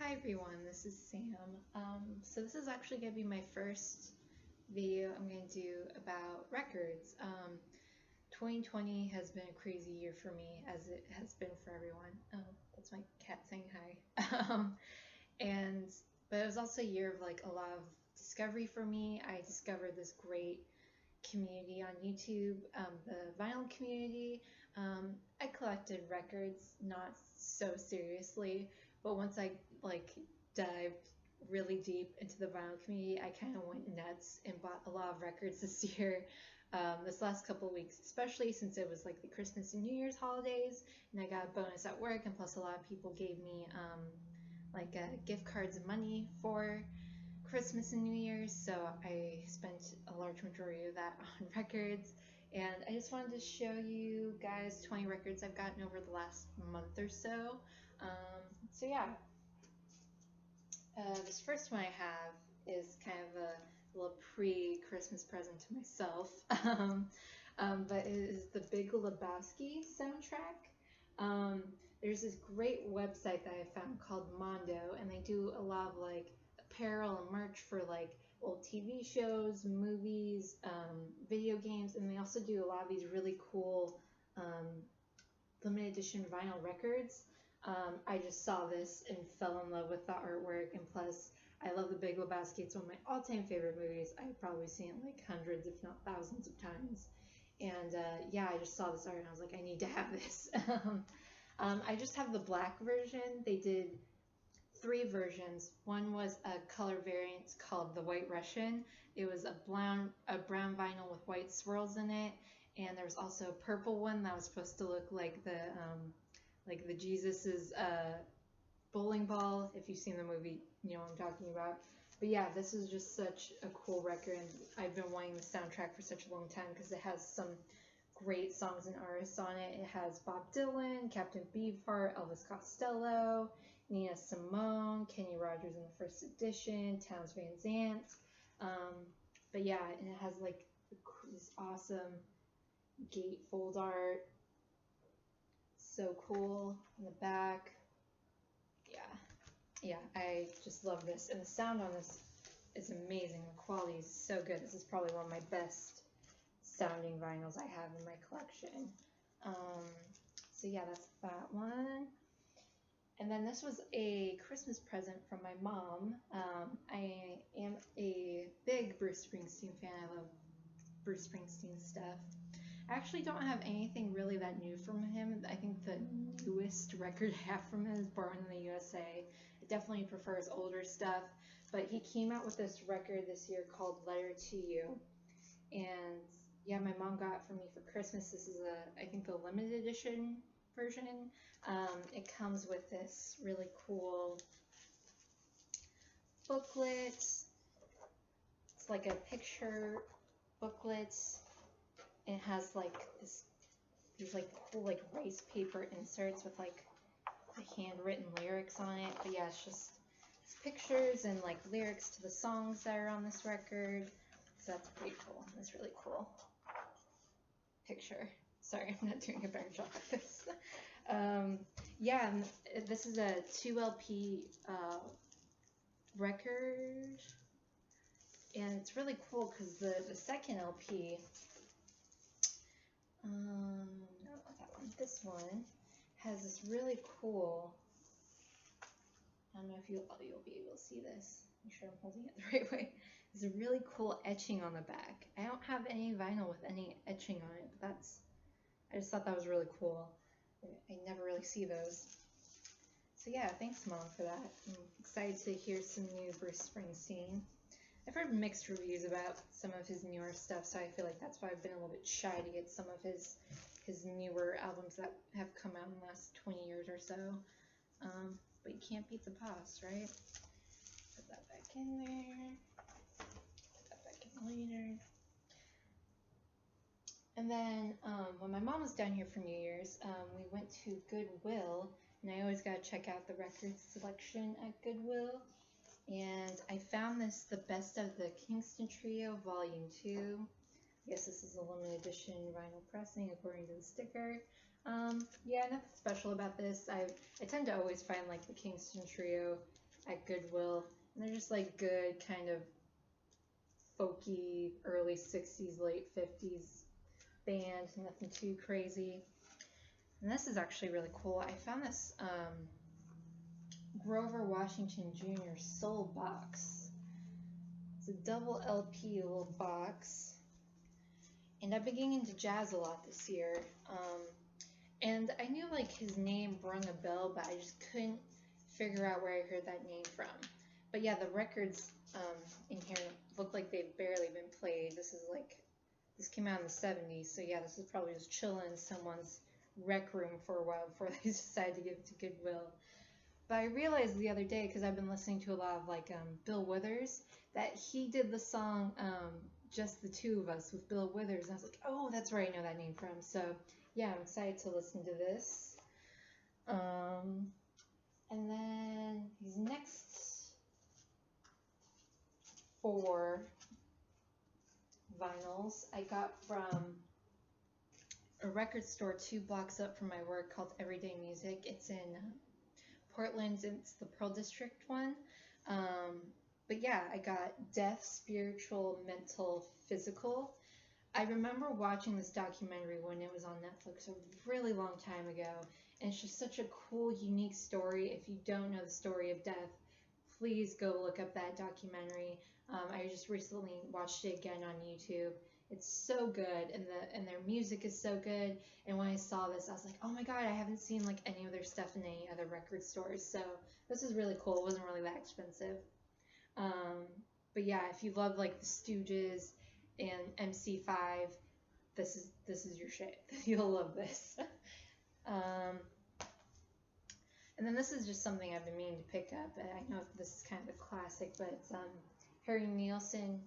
Hi everyone, this is Sam. So this is actually going to be my first video I'm going to do about records. 2020 has been a crazy year for me, as it has been for everyone. That's my cat saying hi. And but it was also a year of like a lot of discovery for me. I discovered this great community on YouTube, the vinyl community. I collected records, not so seriously, but once I like dived really deep into the vinyl community, I kind of went nuts and bought a lot of records this year. This last couple of weeks, especially since it was like the Christmas and New Year's holidays, and I got a bonus at work, and plus a lot of people gave me gift cards and money for Christmas and New Year's, so I spent a large majority of that on records. And I just wanted to show you guys 20 records I've gotten over the last month or so. So yeah, this first one I have is kind of a little pre-Christmas present to myself. But it is the Big Lebowski soundtrack. There's this great website that I found called Mondo, and they do a lot of like apparel and merch for like old TV shows, movies, video games, and they also do a lot of these really cool limited edition vinyl records. I just saw this and fell in love with the artwork, and plus I love The Big Lebowski. It's one of my all-time favorite movies. I've probably seen it like hundreds, if not thousands of times. And yeah, I just saw this art and I was like, I need to have this. I just have the black version. They did three versions. One was a color variant called the White Russian. It was a brown vinyl with white swirls in it, and there was also a purple one that was supposed to look like the Jesus's bowling ball. If you've seen the movie, you know what I'm talking about. But yeah, this is just such a cool record, and I've been wanting the soundtrack for such a long time because it has some great songs and artists on it. It has Bob Dylan, Captain Beefheart, Elvis Costello, Nina Simone, Kenny Rogers in the first edition, Townes Van Zandt. But yeah, and it has like this awesome gatefold art. So cool in the back. Yeah, I just love this, and the sound on this is amazing. The quality is so good. This is probably one of my best sounding vinyls I have in my collection. So yeah, that's that one. And then this was a Christmas present from my mom. I am a big Bruce Springsteen fan. I love Bruce Springsteen stuff. I actually don't have anything really that new from him. I think the newest record I have from him is Born in the USA. It definitely prefers older stuff, but he came out with this record this year called Letter to You. And yeah, my mom got it for me for Christmas. This is I think the limited edition version. It comes with this really cool booklet. It's like a picture booklet. It has like these like cool like rice paper inserts with like the handwritten lyrics on it. But yeah, it's pictures and like lyrics to the songs that are on this record. So that's pretty cool. That's really cool picture. Sorry, I'm not doing a better job at this. Yeah, and this is a 2 LP record, and it's really cool because the second LP, no, not that one. This one has this really cool. I don't know if you'll be able to see this. Make sure I'm holding it the right way. There's a really cool etching on the back. I don't have any vinyl with any etching on it, but I just thought that was really cool. I never really see those. So yeah, thanks Mom for that. I'm excited to hear some new Bruce Springsteen. I've heard mixed reviews about some of his newer stuff, so I feel like that's why I've been a little bit shy to get some of his newer albums that have come out in the last 20 years or so. But you can't beat the past, right? Put that back in there. Put that back in later. And then when my mom was down here for New Year's, we went to Goodwill, and I always got to check out the record selection at Goodwill. And I found this, the Best of the Kingston Trio, Volume 2. I guess this is a limited edition vinyl pressing according to the sticker. Yeah, nothing special about this. I tend to always find like the Kingston Trio at Goodwill. And they're just like good, kind of folky, early 60s, late 50s band, nothing too crazy. And this is actually really cool. I found this Grover Washington Jr. Soul box. It's a double LP little box. And I've been getting into jazz a lot this year. And I knew like his name rung a bell, but I just couldn't figure out where I heard that name from. But yeah, the records in here look like they've barely been played. This came out in the 70s, so yeah, this is probably just chilling in someone's rec room for a while before they decide to give it to Goodwill. But I realized the other day, because I've been listening to a lot of like Bill Withers, that he did the song Just the Two of Us with Bill Withers. And I was like, oh, that's where I know that name from. So yeah, I'm excited to listen to this. And then these next 4 vinyls I got from a record store 2 blocks up from my work called Everyday Music. It's in Portland. It's the Pearl District one. But yeah, I got Death, Spiritual, Mental, Physical. I remember watching this documentary when it was on Netflix a really long time ago, and it's just such a cool, unique story. If you don't know the story of Death, please go look up that documentary. I just recently watched it again on YouTube. It's so good, and their music is so good. And when I saw this, I was like, oh my god, I haven't seen like any of their stuff in any other record stores. So this is really cool. It wasn't really that expensive. But yeah, if you love like the Stooges and MC5, this is your shit. You'll love this. And then this is just something I've been meaning to pick up. I know this is kind of a classic, but it's Harry Nilsson,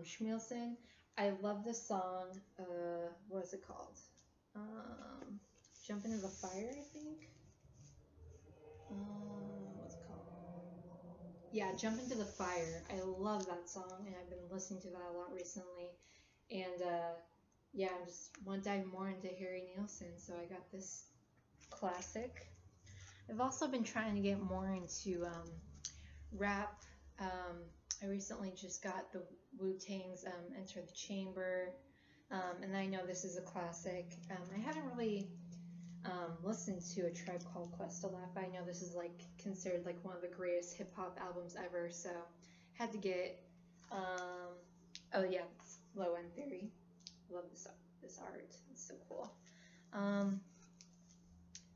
Schmielson. I love this song. What is it called? Jump Into the Fire, I think. What's it called? Yeah, Jump Into the Fire. I love that song, and I've been listening to that a lot recently. And yeah, I just want to dive more into Harry Nilsson, so I got this classic. I've also been trying to get more into rap. I recently just got the Wu-Tang's Enter the Chamber, and I know this is a classic. I haven't really listened to A Tribe Called Quest a lot, but I know this is like considered like one of the greatest hip-hop albums ever, so had to get, oh yeah, it's Low End Theory. Love this art, it's so cool.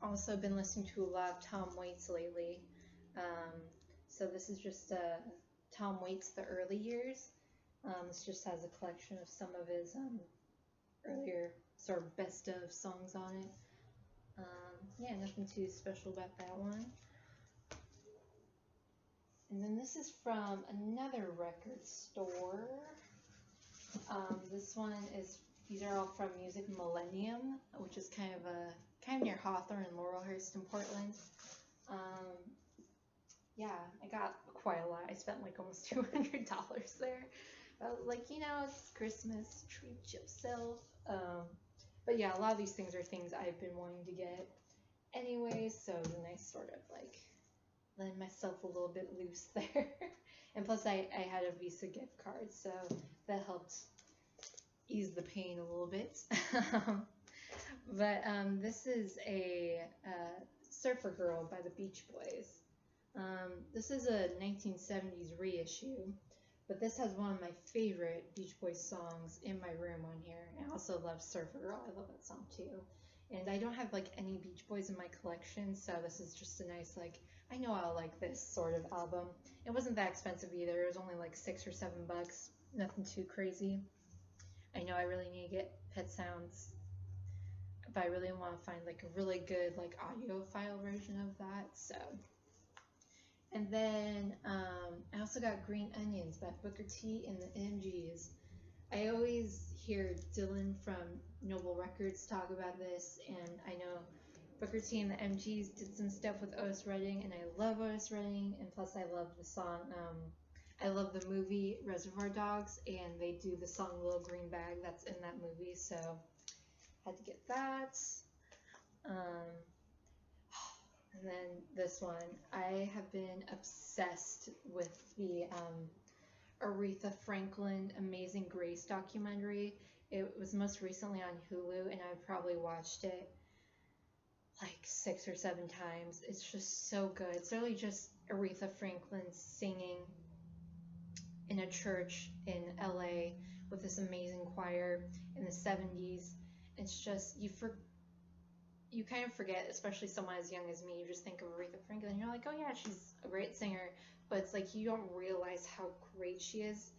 Also been listening to a lot of Tom Waits lately. So this is just Tom Waits' The Early Years. This just has a collection of some of his earlier sort of best of songs on it. Yeah, nothing too special about that one. And then this is from another record store. This one is, these are all from Music Millennium, which is kind of near Hawthorne and Laurelhurst in Portland. Yeah, I got quite a lot. I spent like almost $200 there. Like, you know, it's Christmas, treat yourself. But yeah, a lot of these things are things I've been wanting to get anyway, so it was a nice sort of like letting myself a little bit loose there. And plus I had a Visa gift card, so that helped ease the pain a little bit. But this is a Surfer Girl by the Beach Boys. This is a 1970s reissue, but this has one of my favorite Beach Boys songs in my room on here. I also love Surfer Girl. I love that song too. And I don't have like any Beach Boys in my collection, so this is just a nice like, I know I'll like this sort of album. It wasn't that expensive either. It was only like $6 or $7. Nothing too crazy. I know I really need to get Pet Sounds, but I really want to find like a really good like audiophile version of that. So, and then I also got Green Onions by Booker T and the MGs. I always hear Dylan from Noble Records talk about this, and I know Booker T and the MGs did some stuff with Otis Redding, and I love Otis Redding, and plus I love the song, I love the movie Reservoir Dogs, and they do the song Little Green Bag that's in that movie, so had to get that. And then this one, I have been obsessed with the Aretha Franklin Amazing Grace documentary. It was most recently on Hulu, and I've probably watched it like 6 or 7 times. It's just so good. It's really just Aretha Franklin singing in a church in LA with this amazing choir in the 70s. It's just, you kind of forget, especially someone as young as me, you just think of Aretha Franklin and you're like, oh yeah, she's a great singer, but it's like you don't realize how great she is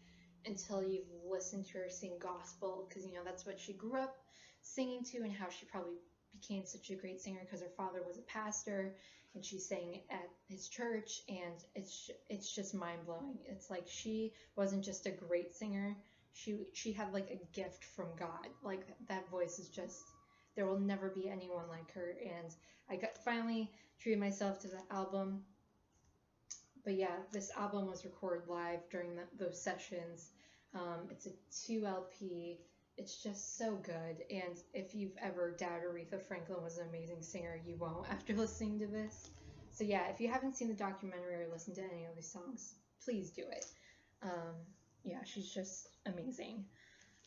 until you've listened to her sing gospel, because that's what she grew up singing to, and how she probably became such a great singer because her father was a pastor and she sang at his church, and it's just mind-blowing. It's like she wasn't just a great singer, she had like a gift from God. Like that voice is just, there will never be anyone like her. And I finally treated myself to the album. But yeah, this album was recorded live during those sessions. It's a 2 LP. It's just so good. And if you've ever doubted Aretha Franklin was an amazing singer, you won't after listening to this. So yeah, if you haven't seen the documentary or listened to any of these songs, please do it. Yeah, she's just amazing.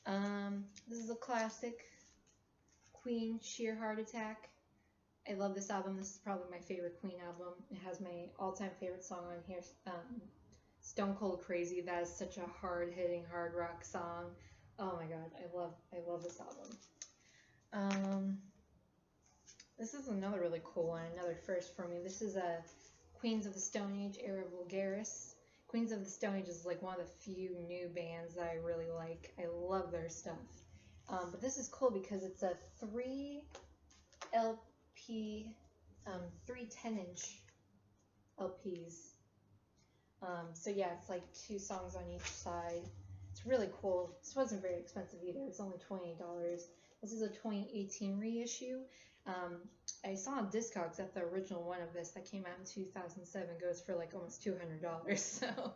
This is a classic, Queen, Sheer Heart Attack. I love this album. This is probably my favorite Queen album. It has my all-time favorite song on here, Stone Cold Crazy. That is such a hard-hitting, hard rock song. Oh my god, I love this album. This is another really cool one, another first for me. This is a Queens of the Stone Age, Era Vulgaris. Queens of the Stone Age is like one of the few new bands that I really like. I love their stuff. But this is cool because it's a 3 LP, 3 10-inch LPs. So yeah, it's like 2 songs on each side. It's really cool. This wasn't very expensive either. It was only $28. This is a 2018 reissue. I saw on Discogs that the original one of this that came out in 2007 goes for like almost $200. So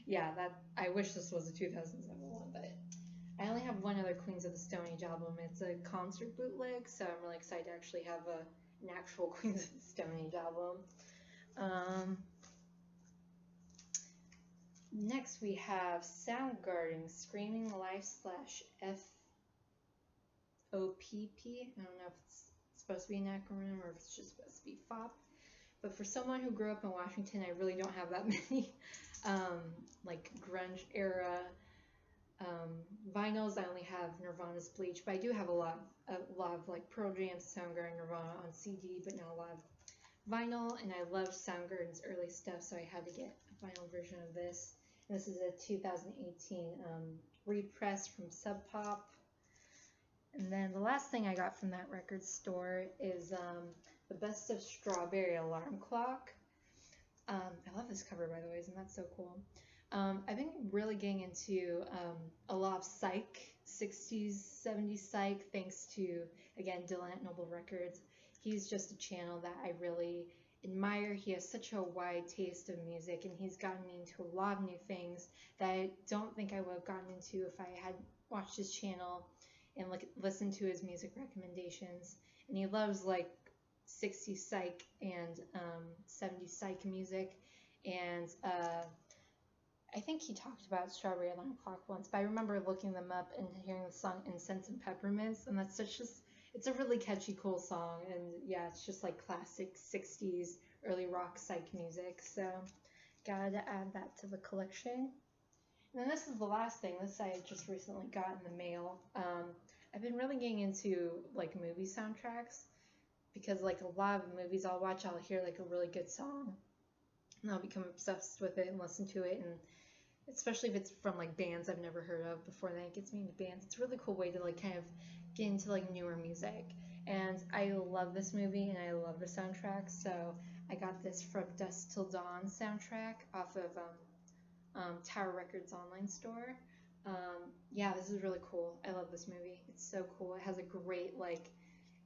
yeah, I wish this was a 2007 one, but I only have one other Queens of the Stone Age album. It's a concert bootleg, so I'm really excited to actually have an actual Queens of the Stone Age album. Next we have Soundgarden, Screaming Life / FOPP. I don't know if it's supposed to be an acronym or if it's just supposed to be FOP. But for someone who grew up in Washington, I really don't have that many like grunge era vinyls. I only have Nirvana's Bleach, but I do have a lot of like Pearl Jam, Soundgarden, Nirvana on CD, but not a lot of vinyl. And I love Soundgarden's early stuff, so I had to get a vinyl version of this. And this is a 2018 repress from Sub Pop. And then the last thing I got from that record store is the Best of Strawberry Alarm Clock. I love this cover, by the way, isn't that so cool? I've been really getting into a lot of psych, 60s, 70s psych, thanks to, again, Dylan at Noble Records. He's just a channel that I really admire. He has such a wide taste of music, and he's gotten me into a lot of new things that I don't think I would have gotten into if I had watched his channel and listened to his music recommendations. And he loves like 60s psych and 70s psych music, and I think he talked about Strawberry Alarm Clock once, but I remember looking them up and hearing the song Incense and Peppermints, and that's it's a really catchy, cool song, and yeah, it's just like classic 60s early rock psych music, so gotta add that to the collection. And then this is the last thing. This I just recently got in the mail. I've been really getting into like movie soundtracks, because like a lot of movies I'll watch, I'll hear like a really good song and I'll become obsessed with it and listen to it, and especially if it's from like bands I've never heard of before, then it gets me into bands. It's a really cool way to like kind of get into like newer music. And I love this movie and I love the soundtrack, so I got this From Dusk Till Dawn soundtrack off of Tower Records online store. Yeah, this is really cool. I love this movie. It's so cool. It has a great like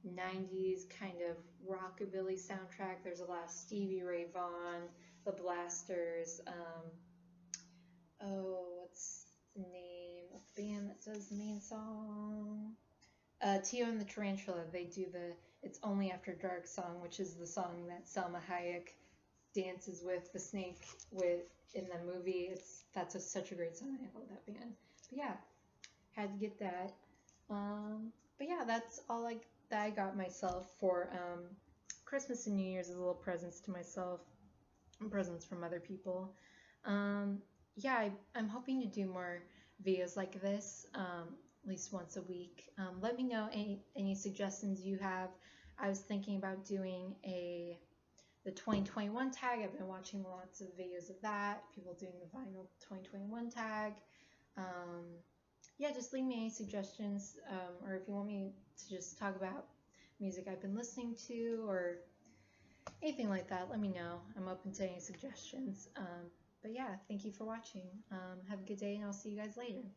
90s kind of rockabilly soundtrack. There's a lot of Stevie Ray Vaughan, the Blasters, what's the name of the band that does the main song? Tio and the Tarantula. They do the It's Only After Dark song, which is the song that Selma Hayek dances with the snake with in the movie. Such a great song. I love that band. But yeah, had to get that. But yeah, that's all that I got myself for Christmas and New Year's as little presents to myself and presents from other people. Um, yeah, I'm hoping to do more videos like this, at least once a week. Let me know any suggestions you have. I was thinking about doing the 2021 tag. I've been watching lots of videos of that. People doing the vinyl 2021 tag. Um, yeah, just leave me any suggestions, or if you want me to just talk about music I've been listening to or anything like that, let me know. I'm open to any suggestions. But yeah, thank you for watching. Have a good day, and I'll see you guys later.